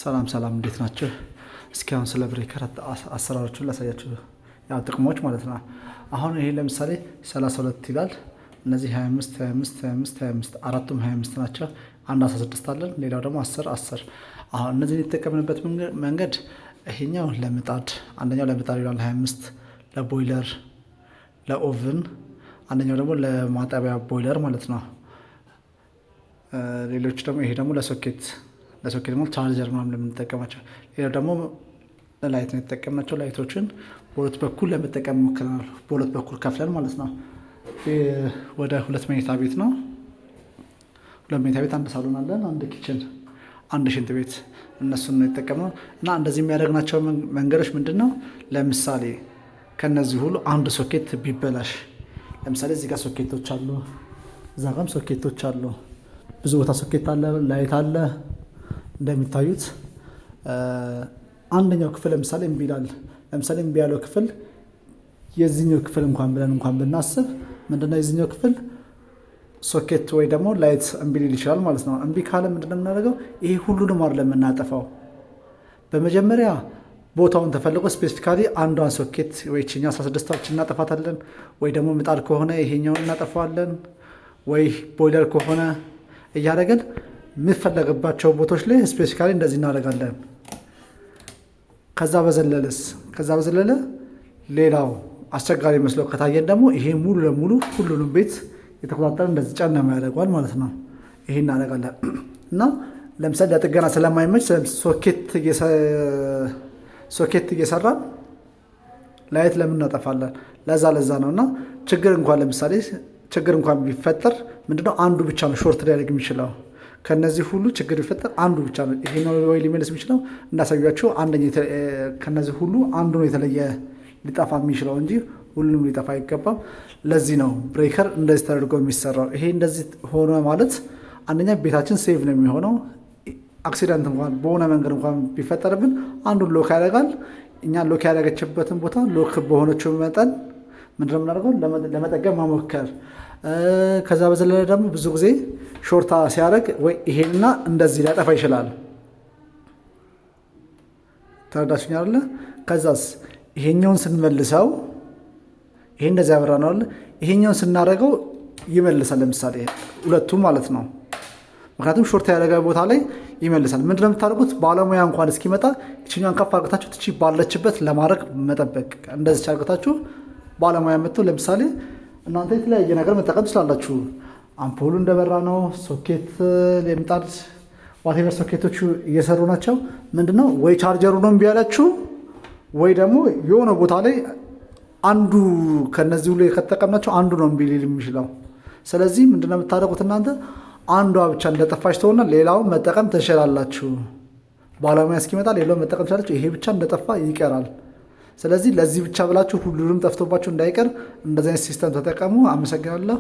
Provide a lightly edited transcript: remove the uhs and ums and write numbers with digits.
ሰላም ሰላም እንዴት ናቸው? እስኪ አሁን ስለ ብሬከር አሰራሮቹን ላሳያችሁ። ያው ጥቅሞች ማለት ነው። አሁን ይሄ ለምሳሌ 32 ይላል። እነዚህ 25 25 25 25 አራቱም 25 ናቸው። አንድ 16 አለን። ሌላው ደግሞ 10 10። አሁን እነዚህን የተጠቀምንበት መንገድ ይሄኛው ለምጣድ አንደኛው ለምጣድ ይላል 25 ለቦይለር ለኦቭን አንደኛው ደግሞ ለማጠቢያ ቦይለር ማለት ነው። ሌሎች ደግሞ ይሄ ደግሞ ለሶኬት ደግሞ ቻርጀር ምናምን ለምንጠቀማቸው። ሌላው ደግሞ ላይት ነው የተጠቀምናቸው። ላይቶችን በሁለት በኩል ለመጠቀም ሞክረናል። በሁለት በኩል ከፍለን ማለት ነው። ወደ 2 መኝታ ቤት ነው። 2 መኝታ ቤት፣ አንድ ሳሎን አለን፣ አንድ ኪችን፣ አንድ ሽንት ቤት። እነሱን ነው የተጠቀምነው እና እንደዚህ የሚያደርግናቸው መንገዶች ምንድን ነው? ለምሳሌ ከነዚህ ሁሉ አንድ ሶኬት ቢበላሽ፣ ለምሳሌ እዚህ ጋር ሶኬቶች አሉ፣ እዛ ጋርም ሶኬቶች አሉ። ብዙ ቦታ ሶኬት አለ፣ ላይት አለ። እንደሚታዩት አንደኛው ክፍል ለምሳሌ እምቢ ይላል። ለምሳሌ እምቢ ያለው ክፍል የዚህኛው ክፍል እንኳን ብለን ብናስብ ምንድነው የዚህኛው ክፍል ሶኬት ወይ ደግሞ ላይት እምቢ ሊል ይችላል ማለት ነው። እምቢ ካለ ምንድነው የምናደርገው? ይሄ ሁሉንም አይደለም የምናጠፋው። በመጀመሪያ ቦታውን ተፈልጎ ስፔሲፊካሊ አንዷን ሶኬት ወይ ቺኛ 16ታችን እናጠፋታለን፣ ወይ ደግሞ ምጣድ ከሆነ ይሄኛውን እናጠፋዋለን፣ ወይ ቦይለር ከሆነ እያደረገን የሚፈለግባቸው ቦታዎች ላይ ስፔሲፊካሊ እንደዚህ እናደርጋለን። ከዛ በዘለለ ሌላው አስቸጋሪ መስሎ ከታየን ደግሞ ይሄ ሙሉ ለሙሉ ሁሉንም ቤት የተቆጣጠረ እንደዚህ ጨለማ ያደርገዋል ማለት ነው። ይሄ እናደርጋለን እና ለምሳሌ ለጥገና ስለማይመች ሶኬት እየሰራን ላይት ለምን እናጠፋለን? ለዛ ነው። እና ችግር እንኳን ቢፈጠር ምንድነው አንዱ ብቻ ነው ሾርት ሊያደርግ የሚችለው። ከነዚህ ሁሉ ችግር ቢፈጠር አንዱ ብቻ ነው ይሄ ነው ወይ ሊመለስ የሚችለው። እንዳሳያችሁ ከነዚህ ሁሉ አንዱ ነው የተለየ ሊጠፋ የሚችለው እንጂ ሁሉንም ሊጠፋ አይገባም። ለዚህ ነው ብሬከር እንደዚህ ተደርጎ የሚሰራው። ይሄ እንደዚህ ሆነ ማለት አንደኛ ቤታችን ሴቭ ነው የሚሆነው። አክሲደንት እንኳን በሆነ መንገድ እንኳን ቢፈጠርብን አንዱን ሎክ ያደርጋል። እኛ ሎክ ያደረገችበትን ቦታ ሎክ በሆነችው መጠን ምንድነው የምናደርገው? ለመጠገም መሞከር። ከዛ በዘለለ ደግሞ ብዙ ጊዜ ሾርታ ሲያደርግ ወይ ይሄንና እንደዚህ ሊያጠፋ ይችላል። ተረዳችሁኝ አይደለ? ከዛስ ይሄኛውን ስንመልሰው ይሄ እንደዚህ ያበራ ነው አይደል? ይሄኛውን ስናደርገው ይመልሳል። ለምሳሌ ሁለቱም ማለት ነው። ምክንያቱም ሾርታ ያደረገ ቦታ ላይ ይመልሳል። ምንድነው የምታደርጉት? ባለሙያ እንኳን እስኪመጣ ይችኛን ከፍ አድርጋችሁ ትቺ ባለችበት ለማድረግ መጠበቅ። እንደዚህ አድርጋችሁ ባለሙያ መጥቶ ለምሳሌ እናንተ የተለያየ ነገር መጠቀም ትችላላችሁ። አምፖሉ እንደበራ ነው። ሶኬት የምጣድ ዋቴቨር ሶኬቶቹ እየሰሩ ናቸው። ምንድነው ወይ ቻርጀሩ ነው እምቢ ያላችሁ ወይ ደግሞ የሆነ ቦታ ላይ አንዱ ከነዚህ ሁሉ ከተጠቀምናቸው አንዱ ነው እምቢ ሊል የሚችለው። ስለዚህ ምንድነው የምታደርጉት እናንተ? አንዷ ብቻ እንደጠፋች ተሆና ሌላውን መጠቀም ትችላላችሁ። ባለሙያ እስኪመጣ ሌላውን መጠቀም ትችላላችሁ። ይሄ ብቻ እንደጠፋ ይቀራል። ስለዚህ ለዚህ ብቻ ብላችሁ ሁሉንም ጠፍቶባችሁ እንዳይቀር እንደዚህ አይነት ሲስተም ተጠቀሙ። አመሰግናለሁ።